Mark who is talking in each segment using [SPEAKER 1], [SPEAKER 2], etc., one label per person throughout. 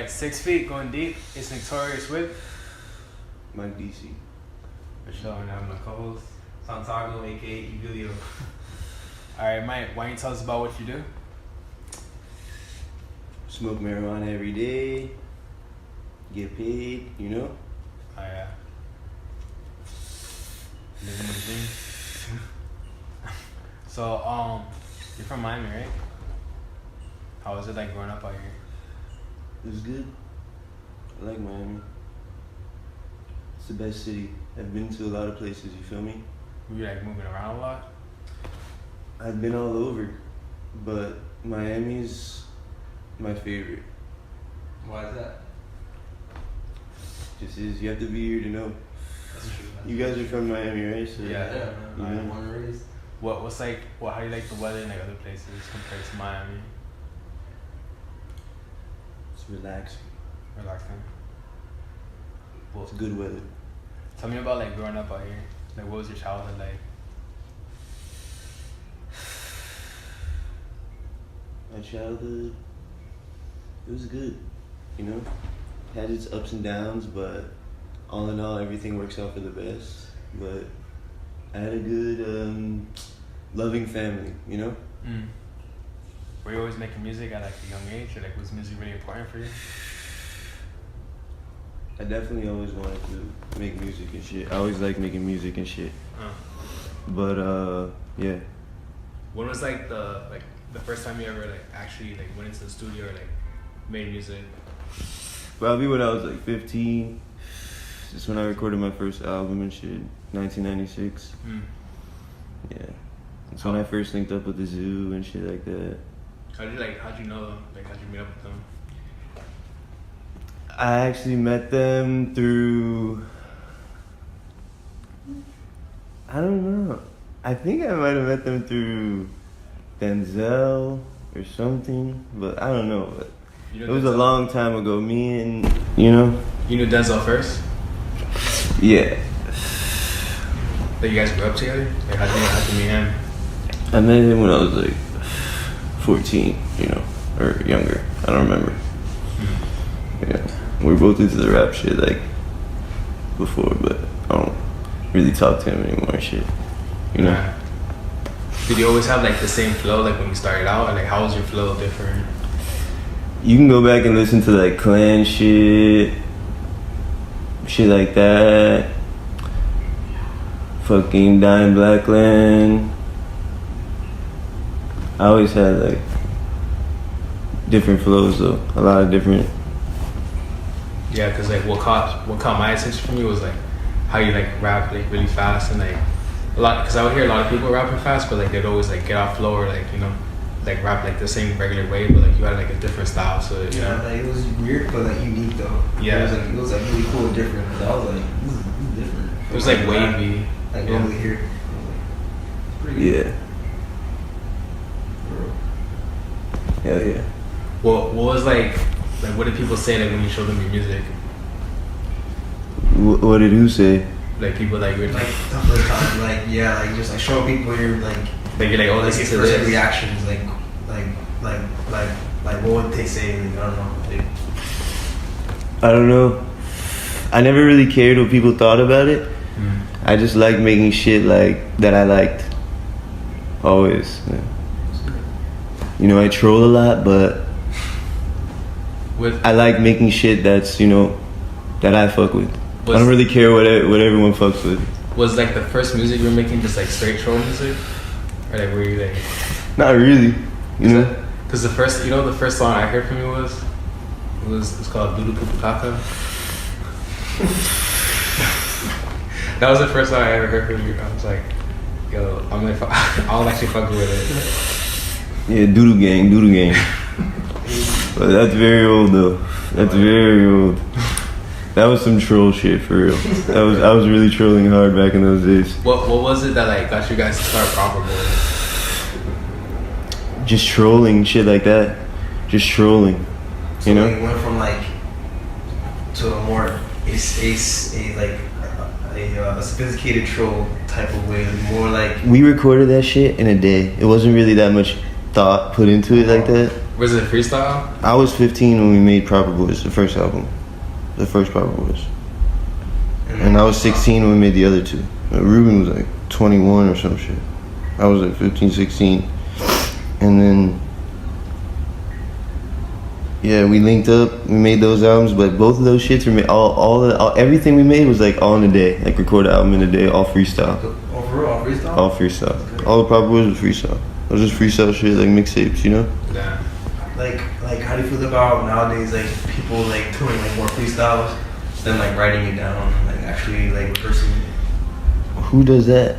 [SPEAKER 1] right, 6 feet going deep. It's notorious with.
[SPEAKER 2] Mike Dece.
[SPEAKER 1] For sure, and I'm my co-host Santiago, aka Emilio. All right, Mike, why don't you tell us about what you do?
[SPEAKER 2] Smoke marijuana every day. Get paid, you know.
[SPEAKER 1] Oh yeah. Living the dream. So, you're from Miami, right? How was it like growing up out here?
[SPEAKER 2] It was good. I like Miami. It's the best city. I've been to a lot of places, you feel me?
[SPEAKER 1] Were you like moving around a lot?
[SPEAKER 2] I've been all over, but Miami's my favorite.
[SPEAKER 3] Why is that?
[SPEAKER 2] Just is. You have to be here to know.
[SPEAKER 3] That's true.
[SPEAKER 2] You guys are from Miami, right? So
[SPEAKER 1] Yeah.
[SPEAKER 3] I'm born and raised.
[SPEAKER 1] What's like? How do you like the weather in like other places compared to Miami?
[SPEAKER 2] It's relaxing.
[SPEAKER 1] Relaxing. Well,
[SPEAKER 2] It's good weather.
[SPEAKER 1] tell me about like growing up out here. Like, what was your childhood like?
[SPEAKER 2] My childhood, it was good, you know? Had its ups and downs, but all in all, everything works out for the best. But I had a good, loving family, you know?
[SPEAKER 1] Mm. Were you always making music at like a young age, or like was music really important for you?
[SPEAKER 2] I definitely always wanted to make music and shit. I always liked making music and shit. But, yeah.
[SPEAKER 1] When was like the first time you ever like actually like went into the studio or like made music?
[SPEAKER 2] Probably when I was like 15. Just when I recorded my first album and shit, 1996.
[SPEAKER 1] Mm.
[SPEAKER 2] Yeah. That's when I first linked up with the Zoo and shit like that.
[SPEAKER 1] How'd you know them? Like, how'd you meet up with them?
[SPEAKER 2] I actually met them through, I don't know. I think I might have met them through Denzel or something, but I don't know. But
[SPEAKER 1] You
[SPEAKER 2] it
[SPEAKER 1] know
[SPEAKER 2] was a
[SPEAKER 1] Denzel?
[SPEAKER 2] long time ago. Me and, you know?
[SPEAKER 1] You knew Denzel first?
[SPEAKER 2] Yeah.
[SPEAKER 1] That you guys grew up together? Like, how'd you meet him?
[SPEAKER 2] I met him when I was like 14, you know, or younger. I don't remember. Yeah. We were both into the rap shit, like, before, but I don't really talk to him anymore and shit, you know?
[SPEAKER 1] Yeah. Did you always have, like, the same flow, like, when you started out? Or, like, how was your flow different?
[SPEAKER 2] You can go back and listen to, like, Clan shit like that. Fucking Dying Blackland. I always had, like, different flows, though. A lot of different.
[SPEAKER 1] Yeah, because, like, what caught my attention from you was, like, how you, like, rap, like, really fast and, like, a lot, because I would hear a lot of people rapping fast, but, like, they'd always, like, get off flow or, like, you know, like, rap, like, the same regular way, but, like, you had, like, a different style, so, you know.
[SPEAKER 3] Like, it was weird, but, like, unique, though.
[SPEAKER 1] Yeah.
[SPEAKER 3] It was, like, really cool and different. I was like, this is different.
[SPEAKER 1] It was, like, wavy.
[SPEAKER 3] Like,
[SPEAKER 1] Yeah.
[SPEAKER 3] normally here. Pretty good.
[SPEAKER 2] Yeah. Hell yeah.
[SPEAKER 1] What was, like, what did people say, like, when you showed them your music?
[SPEAKER 2] What did who say?
[SPEAKER 1] Like, people, like, you're,
[SPEAKER 3] Like, the first time, like, yeah, like, just, like, showing people your, like,
[SPEAKER 1] you're like, oh,
[SPEAKER 3] like,
[SPEAKER 1] this is
[SPEAKER 3] first
[SPEAKER 1] this.
[SPEAKER 3] reactions, like, what would they say? Like, I don't know. Like,
[SPEAKER 2] I don't know. I never really cared what people thought about it.
[SPEAKER 1] Mm.
[SPEAKER 2] I just liked making shit, like, that I liked. Always. Yeah. You know, I troll a lot, but I like making shit that's, you know, that I fuck with. I don't really care what everyone fucks with.
[SPEAKER 1] Was, like, the first music you were making just, like, straight troll music? Or, like, were you, like...
[SPEAKER 2] Not really, you know?
[SPEAKER 1] Because the first song I heard from you it's called Doodoo Poo Kaka. That was the first song I ever heard from you. I was like, yo, I'll actually fuck with it.
[SPEAKER 2] Yeah, Doodoo Gang. But that's very old though. That's very old. That was some troll shit for real. I was really trolling hard back in those days.
[SPEAKER 1] What was it that like got you guys to start Propr Boyz?
[SPEAKER 2] Just trolling, shit like that. Just trolling.
[SPEAKER 3] so
[SPEAKER 2] You know?
[SPEAKER 3] Like, went from like to a more a sophisticated troll type of way, more like.
[SPEAKER 2] We recorded that shit in a day. It wasn't really that much thought put into it like that.
[SPEAKER 1] Was it a freestyle?
[SPEAKER 2] I was 15 when we made Propr Boyz, the first album. The first Propr Boyz. And I was 16 when we made the other two. Ruben was like 21 or some shit. I was like 15, 16. And then, yeah, we linked up, we made those albums, but both of those shits were made, everything we made was like all in a day. Like record an album in a day, all freestyle.
[SPEAKER 3] Overall, freestyle?
[SPEAKER 2] All freestyle. All the Propr Boyz was freestyle. It was just freestyle shit, like mixtapes, you know?
[SPEAKER 1] Yeah.
[SPEAKER 3] Like how do you feel about nowadays, like people like doing like more freestyles than like writing it down, like actually like rehearsing it?
[SPEAKER 2] Who does that?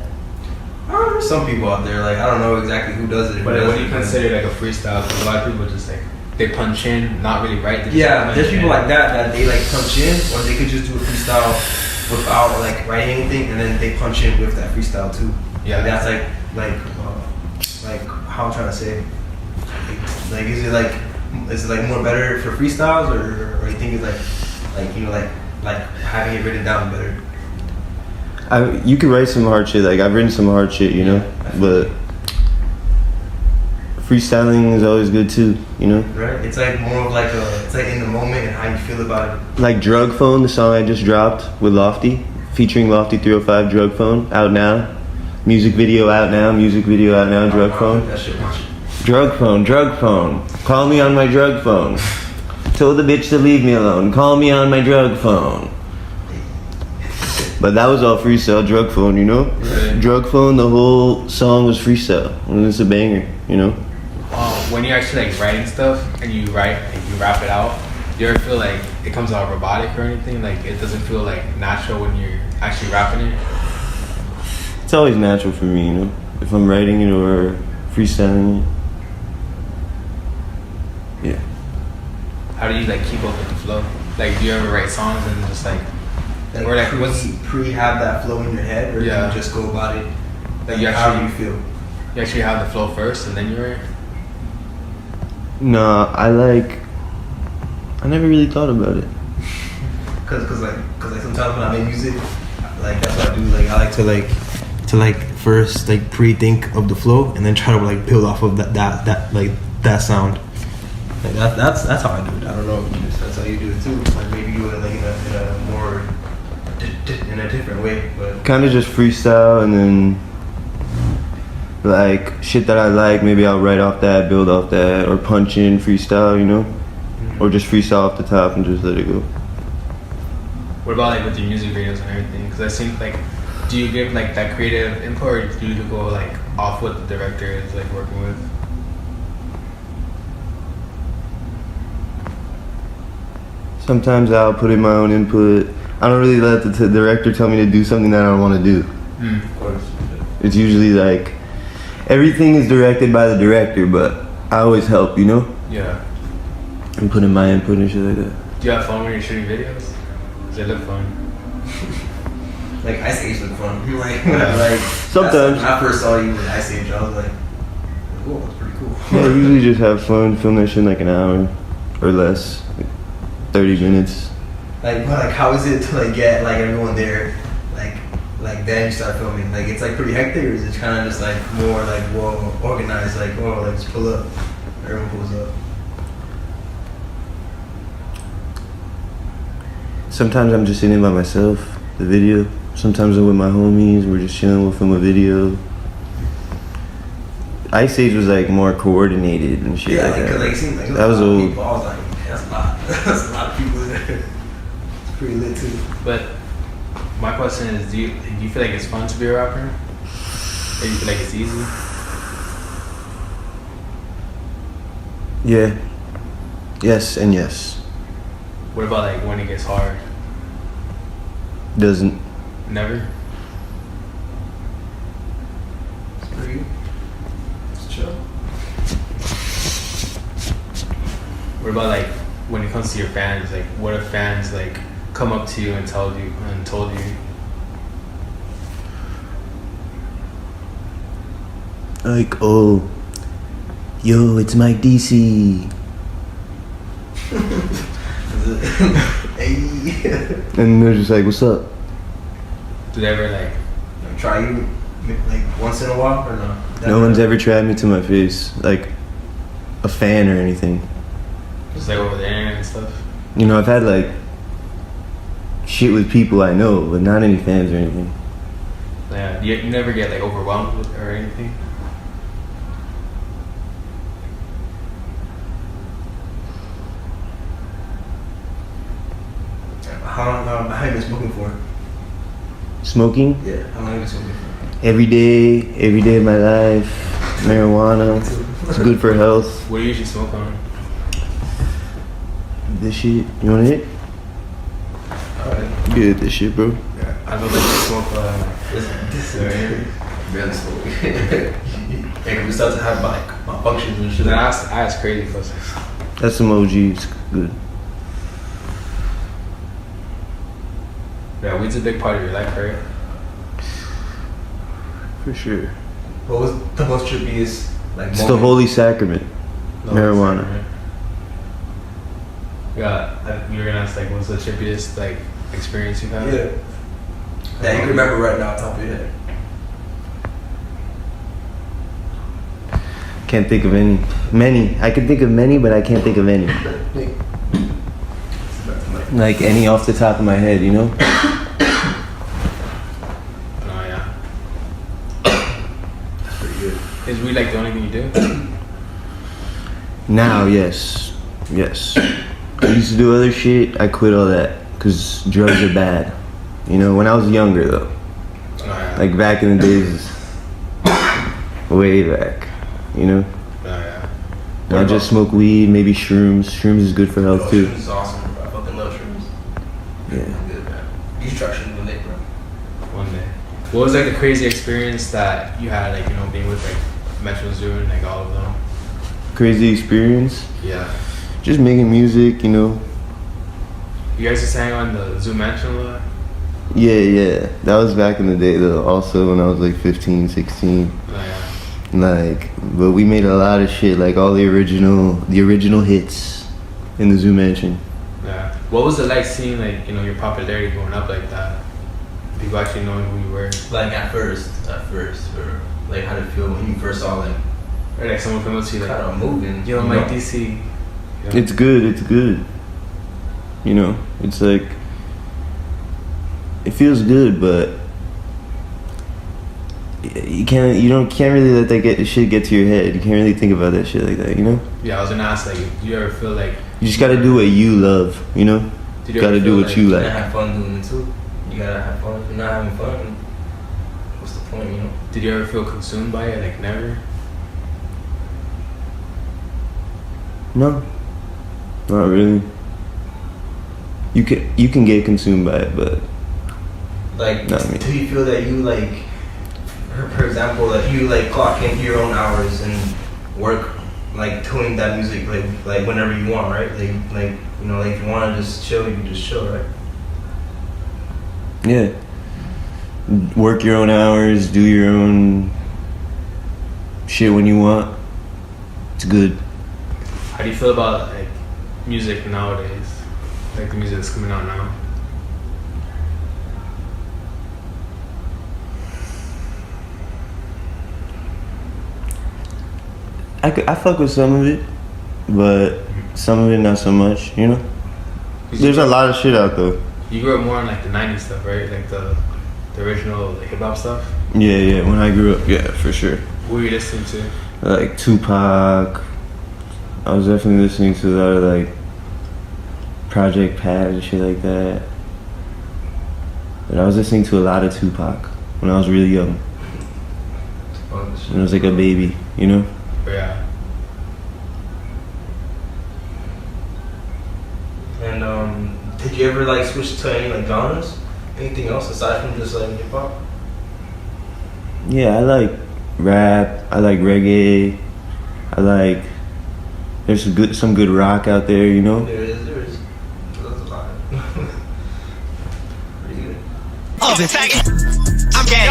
[SPEAKER 3] I don't know, there's some people out there, like I don't know exactly who does it.
[SPEAKER 1] But what do you consider like a freestyle? Because a lot of people just like, they punch in, not really write.
[SPEAKER 3] Yeah, there's people like that they like punch in, or they could just do a freestyle without like writing anything, and then they punch in with that freestyle too.
[SPEAKER 1] Yeah.
[SPEAKER 3] Like, that's like how I'm trying to say. Like is it like more better for freestyles, or you think it's like you know like having it written down better?
[SPEAKER 2] You could write some hard shit. Like I've written some hard shit, you know, but freestyling is always good too, you know.
[SPEAKER 3] Right. It's like more of like it's like in the moment and how you feel about it.
[SPEAKER 2] Like Drug Phone, the song I just dropped with Lofty, featuring Lofty 305. Drug Phone, out now. Music video out now. Drug Phone.
[SPEAKER 3] That shit much.
[SPEAKER 2] Drug phone. Call me on my drug phone. Told the bitch to leave me alone. Call me on my drug phone. But that was all freestyle, Drug Phone, you know?
[SPEAKER 1] Right.
[SPEAKER 2] Drug Phone, the whole song was freestyle. And it's a banger, you know?
[SPEAKER 1] When you're actually like writing stuff and you write and you rap it out, do you ever feel like it comes out robotic or anything? Like it doesn't feel like natural when you're actually rapping it?
[SPEAKER 2] It's always natural for me, you know? If I'm writing it or freestyling it. Yeah.
[SPEAKER 1] How do you like keep up with the flow? Like do you ever write songs and just like or like
[SPEAKER 3] pre have that flow in your head, or
[SPEAKER 1] Yeah.
[SPEAKER 3] you just go about it?
[SPEAKER 1] Like you
[SPEAKER 3] how do
[SPEAKER 1] actually
[SPEAKER 3] you feel?
[SPEAKER 1] You actually have the flow first and then you write?
[SPEAKER 2] No, I never really thought about it.
[SPEAKER 3] Cause sometimes when I make music, like that's what I do. Like I like to first like pre-think of the flow and then try to like build off of that sound. Like that's how I do it. I don't know if that's how you do it too. Like maybe do it like in a more in a different way, but
[SPEAKER 2] Kind of just freestyle, and then like shit that I like, maybe I'll write off that, build off that, or punch in freestyle, you know? Or just freestyle off the top and just let it go.
[SPEAKER 1] What about like with your music videos and everything? Because I think like, do you give like that creative input, or do you go like off what the director is like working with?
[SPEAKER 2] Sometimes I'll put in my own input. I don't really let the director tell me to do something that I don't want to do.
[SPEAKER 3] of course.
[SPEAKER 2] It's usually like, everything is directed by the director, but I always help, you know?
[SPEAKER 1] Yeah.
[SPEAKER 2] And put in my input and shit like that.
[SPEAKER 1] Do you have fun when you're shooting videos? Does it look fun?
[SPEAKER 3] Like Ice Age look fun. Like
[SPEAKER 1] Yeah.
[SPEAKER 3] like
[SPEAKER 2] Sometimes.
[SPEAKER 3] when I first saw you with Ice Age, I was like, "Cool, that's pretty cool."
[SPEAKER 2] Yeah, I usually just have fun, film that shit in like an hour or less, like 30 minutes.
[SPEAKER 3] Like how is it to like get like everyone there, like then you start filming? Like it's like pretty hectic, or is it kind of just like more like well organized? Like let's pull up, everyone pulls up.
[SPEAKER 2] Sometimes I'm just sitting by myself, the video. Sometimes I'm with my homies, we're just chilling, we'll film a video. Ice Age was like more coordinated and shit
[SPEAKER 3] Yeah,
[SPEAKER 2] like
[SPEAKER 3] like,
[SPEAKER 2] that.
[SPEAKER 3] cause like it seemed like
[SPEAKER 2] That was
[SPEAKER 3] a lot of
[SPEAKER 2] old.
[SPEAKER 3] people. I was like, that's a lot. That's a lot of people there. It's pretty lit too.
[SPEAKER 1] But my question is, do you feel like it's fun to be a rapper? Or do you feel like it's easy?
[SPEAKER 2] Yeah. Yes and yes.
[SPEAKER 1] What about like when it gets hard?
[SPEAKER 2] Doesn't.
[SPEAKER 1] Never?
[SPEAKER 3] It's pretty good. It's chill.
[SPEAKER 1] What about like when it comes to your fans? Like what if fans like come up to you and told you?
[SPEAKER 2] Like, oh, yo, it's Mike DC.
[SPEAKER 3] Hey.
[SPEAKER 2] And they're just like, what's up?
[SPEAKER 1] Do they ever like?
[SPEAKER 3] Like, try you like once in a while or no?
[SPEAKER 2] No one's ever tried me to my face. Like, a fan or anything.
[SPEAKER 1] Just like over the internet and stuff.
[SPEAKER 2] You know, I've had like shit with people I know, but not any fans or anything.
[SPEAKER 1] Yeah, you never get like overwhelmed with or anything.
[SPEAKER 3] How long have you been smoking for?
[SPEAKER 2] Smoking?
[SPEAKER 3] Yeah, how long have you been smoking for?
[SPEAKER 2] Every day of my life. Marijuana. It's good for health.
[SPEAKER 1] What do you usually smoke on?
[SPEAKER 2] This shit. You want it?
[SPEAKER 1] Alright.
[SPEAKER 2] Good, this shit, bro.
[SPEAKER 1] Yeah. I don't like to smoke
[SPEAKER 3] This barely smoke. Yeah, we start to have my functions and shit.
[SPEAKER 1] I ask crazy questions.
[SPEAKER 2] That's some OGs. Good.
[SPEAKER 1] Yeah, weed's a big part of your life, right?
[SPEAKER 2] For sure.
[SPEAKER 3] What was the most trippiest like
[SPEAKER 2] It's the holy sacrament.
[SPEAKER 1] No,
[SPEAKER 2] Marijuana.
[SPEAKER 1] right? Yeah, you were gonna ask like, what's the trippiest like experience you've had?
[SPEAKER 3] Yeah. That you can remember right now, top of your head.
[SPEAKER 2] Can't think of any. Many. I can think of many, but I can't think of any. Like any off the top of my head, you know?
[SPEAKER 1] Oh yeah.
[SPEAKER 3] That's pretty good.
[SPEAKER 1] Is weed like the only thing you do?
[SPEAKER 2] Now, yes. Yes. I used to do other shit. I quit all that because drugs are bad. You know, when I was younger though.
[SPEAKER 1] Oh yeah.
[SPEAKER 2] Like back in the days. Way back. You know?
[SPEAKER 1] Oh yeah.
[SPEAKER 2] I just smoke weed, maybe shrooms. Shrooms is good for health too.
[SPEAKER 3] Shrooms is awesome, bro. I fucking love shrooms.
[SPEAKER 2] Yeah.
[SPEAKER 3] Good, man. You should try shrooms one day, bro.
[SPEAKER 1] One day. What was like the crazy experience that you had, like, you know, being with like Metro Zoo and like all of them?
[SPEAKER 2] Crazy experience.
[SPEAKER 1] Yeah.
[SPEAKER 2] Just making music, you know.
[SPEAKER 1] You guys just hang on the Zoo Mansion a lot?
[SPEAKER 2] Yeah. That was back in the day though. Also when I was like 15, 16.
[SPEAKER 1] Oh yeah.
[SPEAKER 2] Like, but we made a lot of shit, like all the original hits in the Zoo Mansion.
[SPEAKER 1] Yeah. What was it like seeing like, you know, your popularity going up like that? People actually knowing who you were?
[SPEAKER 3] Like at first, or like how did it feel when you first saw like
[SPEAKER 1] Or like someone come up to you like,
[SPEAKER 3] kind of moving?
[SPEAKER 1] yo,
[SPEAKER 3] you
[SPEAKER 1] Mike
[SPEAKER 3] know?
[SPEAKER 1] DC. You know?
[SPEAKER 2] It's good. You know, it's like, it feels good, but you can't really let that shit get to your head. You can't really think about that shit like that, you know?
[SPEAKER 1] Yeah, I was gonna ask, like, do you ever feel like
[SPEAKER 2] You just gotta do what you love, you know?
[SPEAKER 1] Did
[SPEAKER 2] You
[SPEAKER 1] you ever
[SPEAKER 2] gotta do
[SPEAKER 1] feel
[SPEAKER 2] what
[SPEAKER 1] like
[SPEAKER 2] you
[SPEAKER 3] You
[SPEAKER 2] like.
[SPEAKER 3] gotta have fun doing it too. You gotta have fun. If you're not having fun, what's the point, you know?
[SPEAKER 1] did you ever feel consumed by it? Like never?
[SPEAKER 2] No, not really. You can get consumed by it, but
[SPEAKER 3] Like,
[SPEAKER 2] Not me.
[SPEAKER 3] do you feel that you like, for example, that you like clock into your own hours and work like doing that music like whenever you want, right? Like you know, like if you want to just chill, you can just chill, right?
[SPEAKER 2] yeah. Work your own hours, do your own shit when you want. It's good.
[SPEAKER 1] How do you feel about like music nowadays? Like the music that's coming out now?
[SPEAKER 2] I fuck with some of it, but some of it not so much, you know? There's a lot of shit out though.
[SPEAKER 1] You grew up more on like the 90s stuff, right? Like the original like, hip hop stuff?
[SPEAKER 2] Yeah, when I grew up, yeah, for sure.
[SPEAKER 1] What were you listening to?
[SPEAKER 2] Like Tupac. I was definitely listening to a lot of like Project Pat and shit like that. But I was listening to a lot of Tupac when I was really young. When I was like a baby, you know?
[SPEAKER 1] But yeah.
[SPEAKER 3] And did you ever like switch to any like genres? Anything else aside from just like hip hop?
[SPEAKER 2] Yeah, I like rap. I like reggae. I like. There's some good rock out there, you know.
[SPEAKER 3] There is. That's a lot. Pretty good.
[SPEAKER 4] Oh, I'm gay.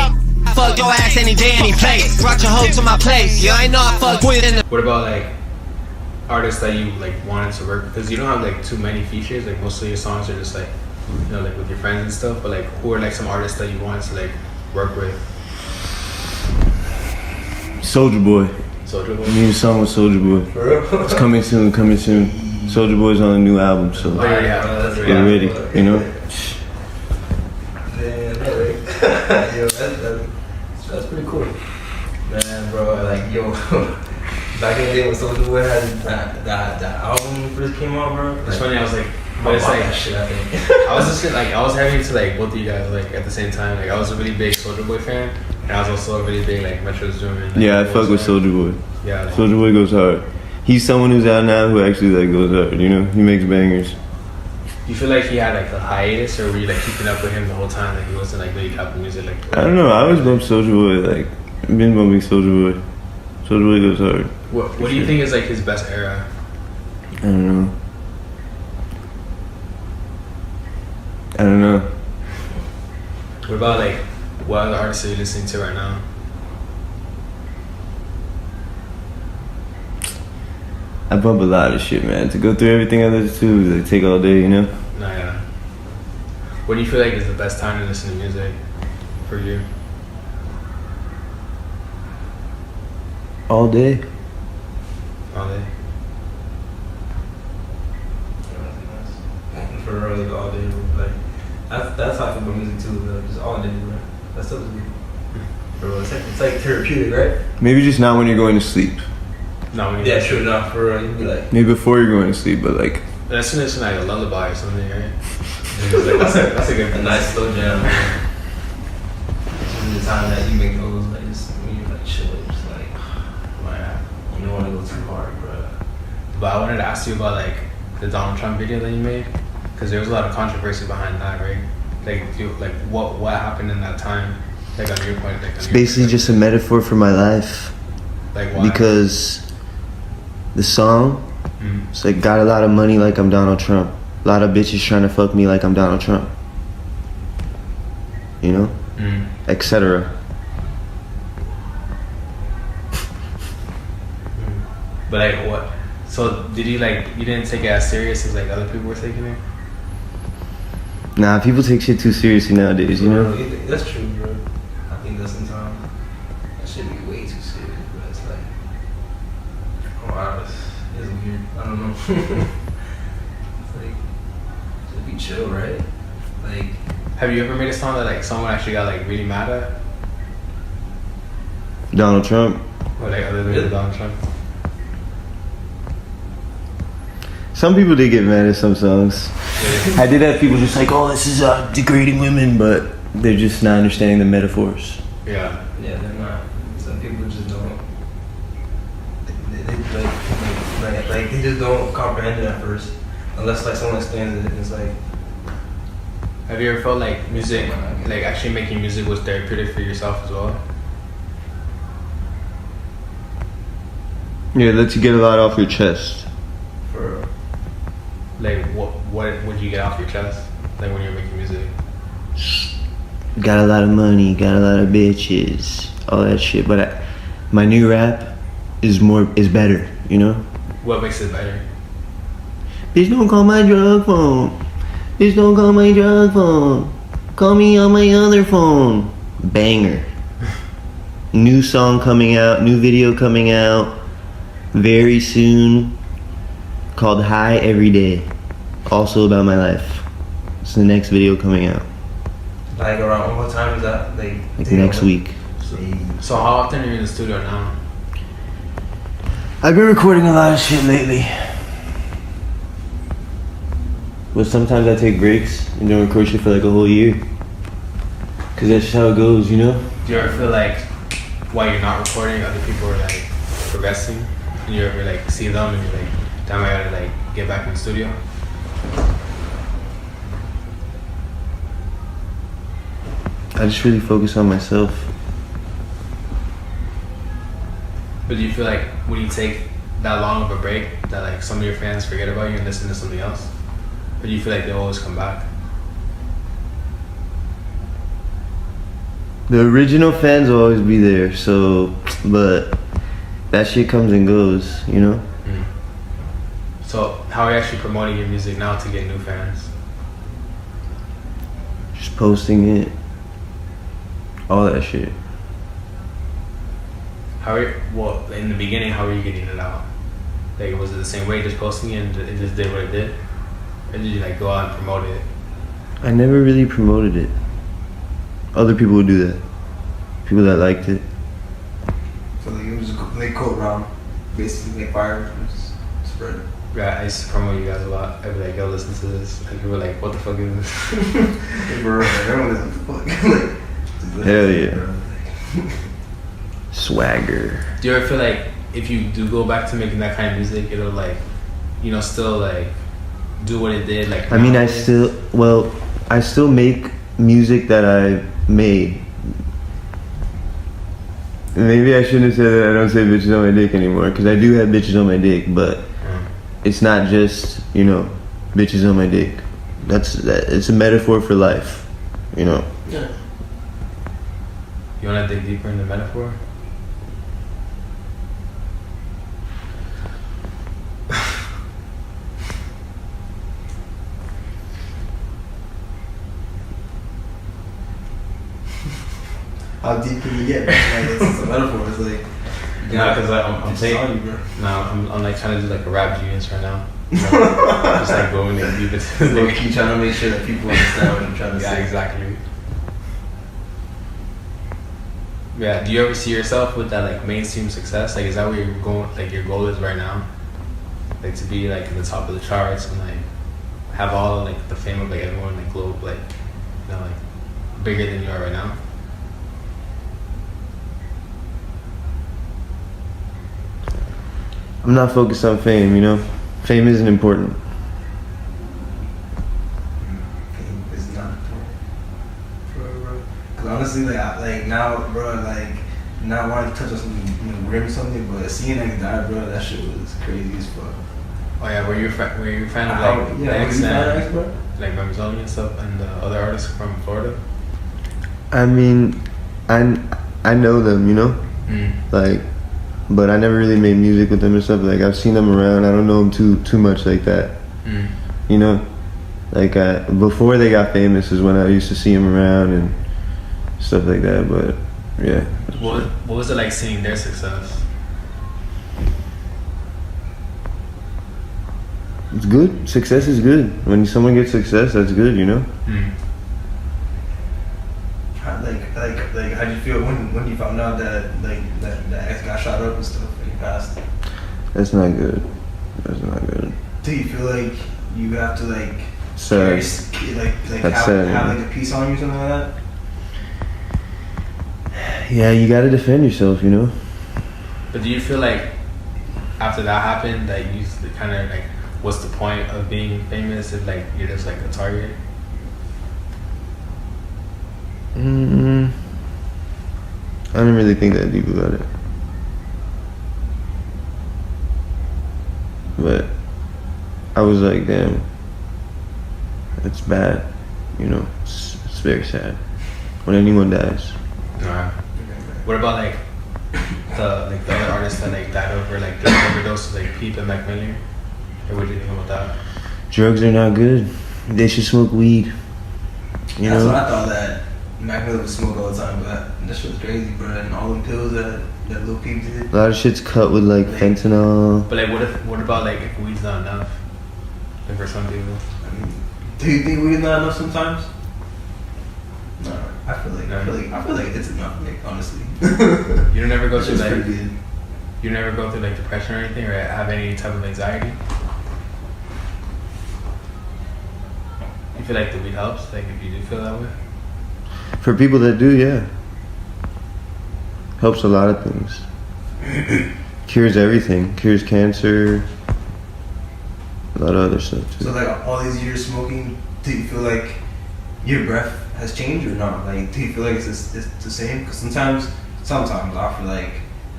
[SPEAKER 4] Fuck your ass any day, any place. Brought your hoe to my place. Yeah, I know I fuck with in the.
[SPEAKER 1] What about like artists that you like wanted to work with? Because you don't have like too many features. Like most of your songs are just like, you know, like with your friends and stuff. But like, who are like some artists that you wanted to like work with?
[SPEAKER 2] Soldier Boy.
[SPEAKER 1] Soulja Boy.
[SPEAKER 2] New song with Soulja Boy.
[SPEAKER 3] For real?
[SPEAKER 2] It's coming soon, coming soon. Soulja Boy's on a new album, so
[SPEAKER 1] Oh, yeah.
[SPEAKER 2] get ready, you know?
[SPEAKER 3] Damn, yo, that's pretty cool. Man, bro, like, yo, back in the day when Soulja Boy had that album first came out, bro.
[SPEAKER 1] It's funny, I was like, but it's like,
[SPEAKER 3] that shit, I think.
[SPEAKER 1] I was just like, I was heavy to like both of you guys like at the same time. Like I was a really big Soulja Boy fan, and I was also a really big like Metro Zoom. Like,
[SPEAKER 2] Yeah, I fuck with Soulja Boy.
[SPEAKER 1] Yeah, like,
[SPEAKER 2] Soulja Boy goes hard. He's someone who's out now who actually like goes hard, you know? He makes bangers.
[SPEAKER 1] you feel like he had like a hiatus, or were you like keeping up with him the whole time? Like he wasn't like really dropping music. Like
[SPEAKER 2] I don't know, I always bump Soulja Boy, like, I've been bumping Soulja Boy. Soulja Boy goes hard.
[SPEAKER 1] What do you think is like his best era?
[SPEAKER 2] I don't know. I don't know.
[SPEAKER 1] What about like what other artists are you listening to right now?
[SPEAKER 2] I bump a lot of shit, man. To go through everything I listen to, like, take all day, you know?
[SPEAKER 1] No, yeah. What do you feel like is the best time to listen to music for you?
[SPEAKER 2] All day.
[SPEAKER 1] All day.
[SPEAKER 3] For real, like all day, like that's how I feel about music too. Like, just all day, bro. That's so good. Bro, it's like therapeutic, right?
[SPEAKER 2] Maybe just not when you're going to sleep.
[SPEAKER 1] No, when you
[SPEAKER 3] Yeah, sure enough. For real, you'd be like,
[SPEAKER 2] Maybe before you're going to sleep, but like,
[SPEAKER 1] that's when it's like a lullaby or something, right? That's a good.
[SPEAKER 3] a nice slow jam. Man. This is the time that you make those, like, just when you're like chilling, just like, you don't want to go too hard, bro.
[SPEAKER 1] But I wanted to ask you about like the Donald Trump video that you made, because there was a lot of controversy behind that, right? Like, what happened in that time? Like on your point, like on
[SPEAKER 2] it's
[SPEAKER 1] your
[SPEAKER 2] basically
[SPEAKER 1] perspective?
[SPEAKER 2] just a metaphor for my life.
[SPEAKER 1] Like why?
[SPEAKER 2] Because the song,
[SPEAKER 1] Mhm.
[SPEAKER 2] it's like, got a lot of money like I'm Donald Trump. A lot of bitches trying to fuck me like I'm Donald Trump. You know?
[SPEAKER 1] Mhm.
[SPEAKER 2] Etc.
[SPEAKER 1] But like what? So did you didn't take it as serious as like other people were taking it?
[SPEAKER 2] Nah, people take shit too seriously nowadays, you know?
[SPEAKER 3] That's true, bro. I think that sometimes that should be way too serious, but it's like, oh wow, it's weird. I don't know. It's like, just be chill, right? Like,
[SPEAKER 1] Have you ever made a song that like someone actually got like really mad at?
[SPEAKER 2] Donald Trump.
[SPEAKER 1] Or like other than
[SPEAKER 3] Really?
[SPEAKER 1] Donald Trump?
[SPEAKER 2] Some people did get mad at some songs.
[SPEAKER 1] Yeah.
[SPEAKER 2] I did have people just like, oh, this is degrading women, but they're just not understanding the metaphors.
[SPEAKER 1] Yeah.
[SPEAKER 3] yeah, they're not. Some people just don't. They like they just don't comprehend it at first, unless like someone explains it. It's like,
[SPEAKER 1] Have you ever felt like music, like actually making music was therapeutic for yourself as well?
[SPEAKER 2] Yeah, it lets you get a lot off your chest.
[SPEAKER 3] for
[SPEAKER 1] Like what would you get off your chest? Like when you're making music?
[SPEAKER 2] Got a lot of money, got a lot of bitches, all that shit. But my new rap is better, you know?
[SPEAKER 1] What makes it better?
[SPEAKER 2] Bitch, don't call my drug phone. Bitch, don't call my drug phone. Call me on my other phone. Banger. New song coming out, new video coming out very soon, called High Every Day. Also about my life. It's the next video coming out,
[SPEAKER 3] like around what time is that? Like
[SPEAKER 2] next week.
[SPEAKER 1] So how often are you in the studio now?
[SPEAKER 2] I've been recording a lot of shit lately. But sometimes I take breaks and don't record shit for like a whole year. Cause that's just how it goes, you know?
[SPEAKER 1] Do you ever feel like while you're not recording, other people are like progressing, and you ever like see them and you're like, damn, I gotta like get back in the studio?
[SPEAKER 2] I just really focus on myself.
[SPEAKER 1] But do you feel like when you take that long of a break that like some of your fans forget about you and listen to something else? Or do you feel like they'll always come back?
[SPEAKER 2] The original fans will always be there, so, but that shit comes and goes, you know?
[SPEAKER 1] So how are you actually promoting your music now to get new fans?
[SPEAKER 2] Just posting it. All that shit.
[SPEAKER 1] How are you, well, in the beginning, how were you getting it out? Like, was it the same way, just posting it and it just did what it did? Or did you, like, go out and promote it?
[SPEAKER 2] I never really promoted it. Other people would do that. People that liked it.
[SPEAKER 3] So like it was just like go around, basically like fire, and just spread it.
[SPEAKER 1] Yeah, I used to promote you guys a lot. I'd be like, yo, listen to this. And people were like, what the fuck is this?
[SPEAKER 3] Bro, everyone is like, like,
[SPEAKER 2] Hell yeah. Swagger.
[SPEAKER 1] Do you ever feel like if you do go back to making that kind of music, it'll like, you know, still like do what it did? Like,
[SPEAKER 2] I mean, I still make music that I made. Maybe I shouldn't have said that I don't say bitches on my dick anymore, because I do have bitches on my dick, but it's not just, you know, bitches on my dick. It's a metaphor for life, you know.
[SPEAKER 3] Yeah.
[SPEAKER 1] You want to dig deeper in the metaphor?
[SPEAKER 3] How deep can you get? Like, it's a metaphor. It's like,
[SPEAKER 1] No, because I'm saying,
[SPEAKER 3] on you, bro.
[SPEAKER 1] no, I'm like trying to do like a rap genius right now. You know? Just like going and deep into the
[SPEAKER 3] Low key trying to make sure that people understand what I'm trying to
[SPEAKER 1] Yeah,
[SPEAKER 3] say.
[SPEAKER 1] exactly. Yeah, do you ever see yourself with that like mainstream success? Like, is that where you're going? Like, your goal is right now, like to be like in the top of the charts and like have all like the fame of like everyone like globe, like, you know, like bigger than you are right now.
[SPEAKER 2] I'm not focused on fame, you know. Fame isn't important.
[SPEAKER 3] It's not, bro. Cause honestly, like now, bro, like not wanting to touch on something, you know, weird or something, but seeing like die, bro, that shit was crazy as fuck.
[SPEAKER 1] Oh yeah, were you a fan of like
[SPEAKER 3] Yeah,
[SPEAKER 1] X
[SPEAKER 3] were you a fan of
[SPEAKER 1] and
[SPEAKER 3] X, bro?
[SPEAKER 1] like Ramzoni and stuff and other artists from Florida?
[SPEAKER 2] I mean, I know them, you know. Like, but I never really made music with them and stuff. Like, I've seen them around. I don't know them too much like that. You know, like before they got famous is when I used to see them around and stuff like that. But yeah.
[SPEAKER 1] What was it like seeing their success?
[SPEAKER 2] It's good. Success is good. When someone gets success, that's good, you know.
[SPEAKER 3] Like, how did you feel when you found out that like that X got shot up and stuff and he passed?
[SPEAKER 2] That's not good. That's not good.
[SPEAKER 3] Do you feel like you have to like
[SPEAKER 2] Sad.
[SPEAKER 3] have like a piece on you or something like that?
[SPEAKER 2] Yeah, you gotta defend yourself, you know.
[SPEAKER 1] But do you feel like after that happened that you kind of like, what's the point of being famous if like you're just like a target?
[SPEAKER 2] I didn't really think that deep about it. But I was like, damn, it's bad, you know. It's very sad when anyone dies.
[SPEAKER 1] Alright. What about like the other artists that like died over like the overdose of like Peep and Mac Miller? Or what do you think about that?
[SPEAKER 2] Drugs are not good. They should smoke weed. You
[SPEAKER 3] That's
[SPEAKER 2] know?
[SPEAKER 3] what I thought, that Mac Miller would smoke all the time, but that shit was crazy, bro. And all them pills that Lil Peep did.
[SPEAKER 2] A lot of shit's cut with like fentanyl.
[SPEAKER 1] But like, what about like if weed's not enough? Like for some people.
[SPEAKER 3] I mean, do you think weed's not enough sometimes? No, I feel like it's enough, like, honestly.
[SPEAKER 1] You don't ever go through
[SPEAKER 3] It's
[SPEAKER 1] like
[SPEAKER 3] pretty good.
[SPEAKER 1] you never go through like depression or anything, or have any type of anxiety? You feel like the weed helps? Like if you do feel that way?
[SPEAKER 2] For people that do, yeah. Helps a lot of things. Cures everything. Cures cancer. A lot of other stuff too.
[SPEAKER 3] So like all these years smoking, do you feel like your breath has changed or not? Like, do you feel like it's the same? Because sometimes I feel like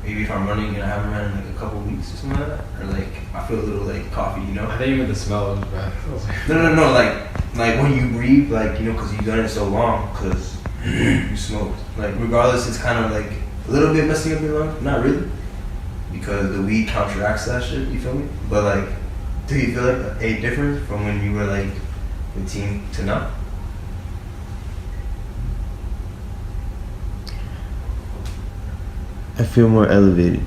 [SPEAKER 3] maybe if I'm running and I haven't run in like a couple weeks or something like that, or like I feel a little like coffee, you know?
[SPEAKER 1] I think even the smell of his breath.
[SPEAKER 3] No, like when you breathe, like, you know, because you've done it so long, because you smoked. Like regardless, it's kind of like a little bit messing up your lungs. Not really, because the weed counteracts that shit. You feel me? But like, do you feel like a difference from when you were like 15 to now?
[SPEAKER 2] I feel more elevated.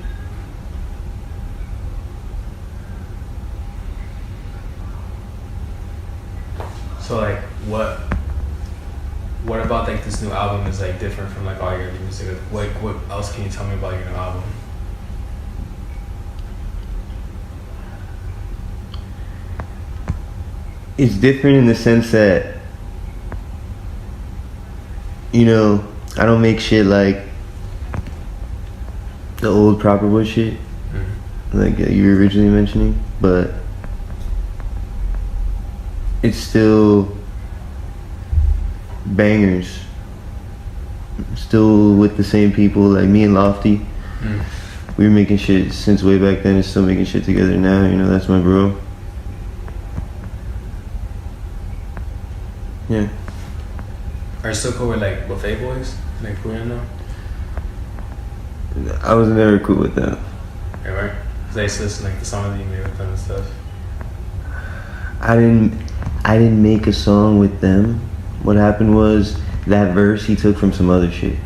[SPEAKER 1] So like, what about like this new album is like different from like all your other music? Like, what else can you tell me about your new album?
[SPEAKER 2] It's different in the sense that, you know, I don't make shit like the old Propr Boyz shit, like you were originally mentioning, but it's still bangers. Still with the same people, like me and Lofty. We were making shit since way back then and still making shit together now, you know, that's my bro. Yeah.
[SPEAKER 1] Are you still cool with like Buffet Boys? Like who you know?
[SPEAKER 2] I was never cool with them.
[SPEAKER 1] Yeah, right? Cause I used to listen like the songs that you made with them and stuff.
[SPEAKER 2] I didn't make a song with them. What happened was that verse he took from some other shit.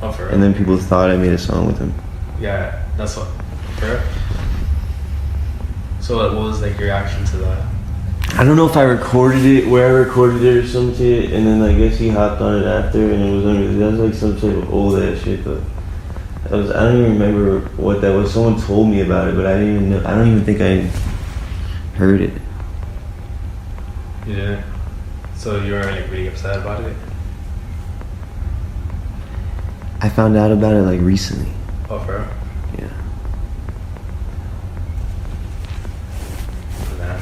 [SPEAKER 1] Oh, for real?
[SPEAKER 2] And then people thought I made a song with him.
[SPEAKER 1] Yeah, that's what. For real? So like, what was like your reaction to that?
[SPEAKER 2] I don't know if I recorded it, where I recorded it or some shit, and then I guess he hopped on it after, and it was under. That was like some type of old ass shit, but I don't even remember what that was. Someone told me about it, but I didn't even know. I don't even think I heard it.
[SPEAKER 1] You didn't? So you were like really upset about it?
[SPEAKER 2] I found out about it like recently.
[SPEAKER 1] Oh, for real?
[SPEAKER 2] Yeah.
[SPEAKER 1] Nah.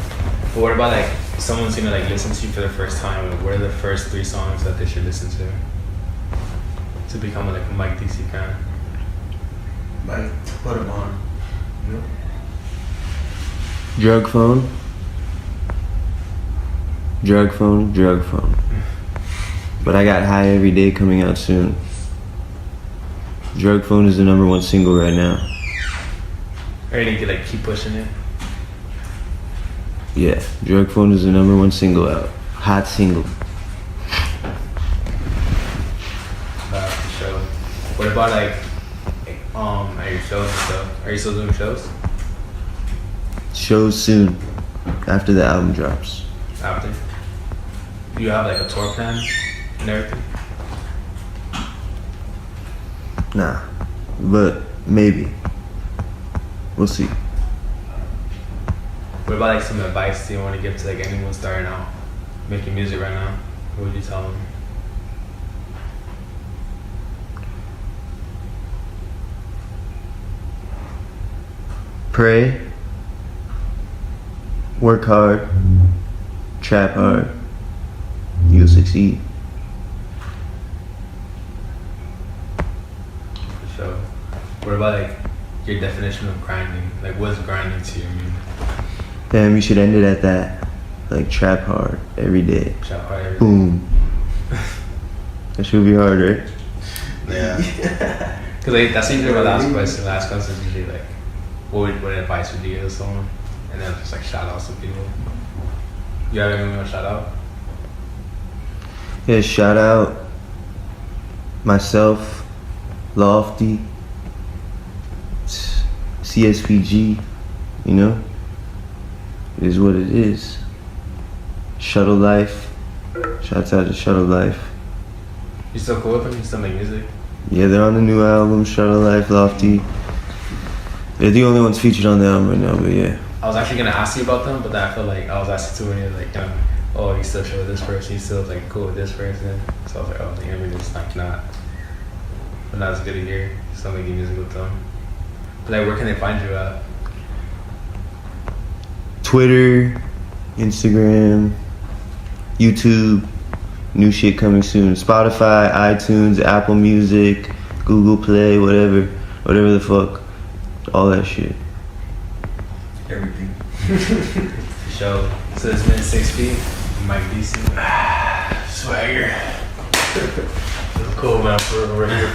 [SPEAKER 1] But what about like someone's gonna like listen to you for the first time? Like, what are the first 3 songs that they should listen to become like a Mike DC fan?
[SPEAKER 3] Like, put them on. You know?
[SPEAKER 2] Drug phone. Drug phone, drug phone. But I got High Every Day coming out soon. Drug phone is the #1 single right now.
[SPEAKER 1] Or you need to like keep pushing it?
[SPEAKER 2] Yeah, Drug phone is the #1 single out. Hot single.
[SPEAKER 1] For sure. What about like at your shows and stuff? Are you still doing shows?
[SPEAKER 2] Shows soon. After the album drops.
[SPEAKER 1] After? Do you have like a tour plan and everything?
[SPEAKER 2] Nah. But maybe. We'll see.
[SPEAKER 1] What about like some advice do you want to give to like anyone starting out making music right now? What would you tell them?
[SPEAKER 2] Pray. Work hard. Trap hard. You'll succeed.
[SPEAKER 1] For sure. What about like your definition of grinding? Like what's grinding to you? I mean,
[SPEAKER 2] Damn, you should end it at that. Like trap hard every day.
[SPEAKER 1] trap hard every day.
[SPEAKER 2] Boom. That should be hard, right?
[SPEAKER 1] Yeah. Because like, that's usually my last question. Last question is usually like, what advice would you give to someone? And then just like shout out some people. You have anyone you want to shout out?
[SPEAKER 2] Yeah, shout out myself, Lofty, CSPG, you know? It is what it is. Shuttle Life. Shouts out to Shuttle Life.
[SPEAKER 1] You still cool with them? You still make music?
[SPEAKER 2] Yeah, they're on the new album, Shuttle Life, Lofty. They're the only ones featured on the album right now, but yeah.
[SPEAKER 1] I was actually gonna ask you about them, but then I feel like I was asking too many like, oh, you still chill with this person, you still like cool with this person. So I was like, oh, damn, maybe it's like not. But now it's good to hear. You still making music with them. But like, where can they find you at?
[SPEAKER 2] Twitter, Instagram, YouTube, new shit coming soon. Spotify, iTunes, Apple Music, Google Play, whatever the fuck. All that shit.
[SPEAKER 3] Everything.
[SPEAKER 1] For sure. So it's been 6 feet. Mike DC. Swagger. Cool, man. We're here.